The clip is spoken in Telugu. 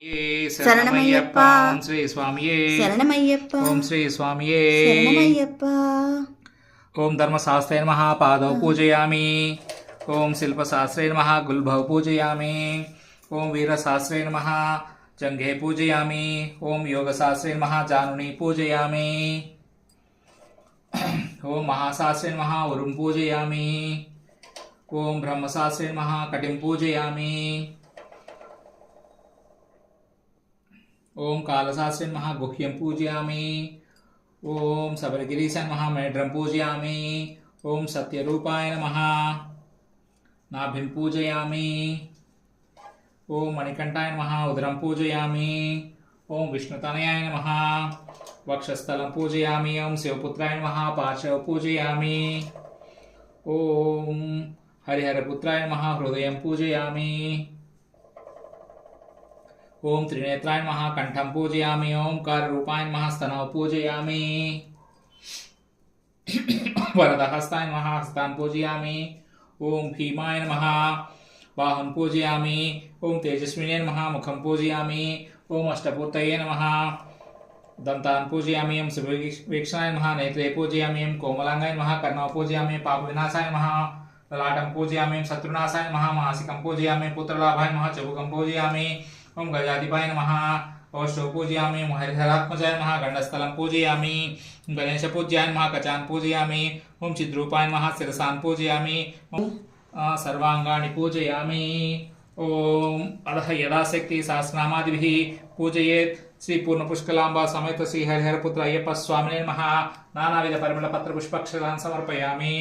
శరణమయ్యప్ప. ఓం శ్రీ స్వామియే శరణమయ్యప్ప. ఓం శ్రీ స్వామియే శరణమయ్యప్ప. ఓం ధర్మశాస్త్రే నమః పాదౌ పూజయామి. ఓం శిల్పశాస్త్రే నమః గుల్భౌ పూజయామి. ఓం వీరశాస్త్రే నమః జంఘే పూజయామి. ఓం యోగశాస్త్రే నమః జానుని పూజయామి. ఓం మహాశాస్త్రే నమః ఉరుం పూజయామి. ఓం బ్రహ్మశాస్త్రే నమః కటిం పూజయామి. ఓం కాళశాస్త్రే నమః గుహ్యం పూజయామి. ఓం శబరిగిరీశాయ నమః మేఢ్రం పూజయామి. ఓం సత్యరూపాయ నమః నాభిం పూజయామి. ఓం మణికంఠాయ నమః ఉదరం పూజయామి. ఓం విష్ణుతనయాయ నమః వక్షస్థలం పూజయామి. ఓం శివపుత్రాయ నమః పార్శ్వ పూజయామి. ఓం హరిహరపుత్రాయ నమః హృదయం పూజయామి. ఓం త్రినేత్రాయ నమః కంఠం పూజయామి. ఓంకార రూపాయ నమః స్తనౌ పూజయామి. వరదహస్తాయ నమః హస్తాన్ పూజయామి. ఓం భీమాయ నమః బాహున్ పూజయామి. ఓం తేజస్వినే నమః ముఖం పూజయామి. ఓం అష్టపూర్తయే నమః దంతాన్ పూజయామి. ఓం శుభవీక్షణాయ నమః నేత్రే పూజయామి. ఓం కోమలాంగాయ నమః కర్ణౌ పూజయామి. పాప వినాశాయ నమః లలాటం పూజయామి. శత్రునాశాయ నమః మాసికం పూజయామి. పుత్రలాభాయ నమః చబుకం పూజయామి. ఓం గజాధిపాయ నమః ఓష్టౌ పూజయామి. ఓం హరిహరాత్మజాయ నమః గండస్థలం పూజయామి. ఓం గణేశ పూజ్యాయ నమః కచాన్ పూజయామి. ఓం చిద్రూపాయ నమః శిరసాన్ పూజయామి. ఓం సర్వాంగాని పూజయామి. ఓం అధ యథాశక్తి సహస్రనామాదిభిః పూజయేత్. శ్రీ పూర్ణపుష్కలాంబా సమేత శ్రీ హరిహరపుత్ర అయ్యప్ప స్వామినే నమః. నానావిధ పరిమళ పత్ర పుష్పాక్షరాన్ సమర్పయామి.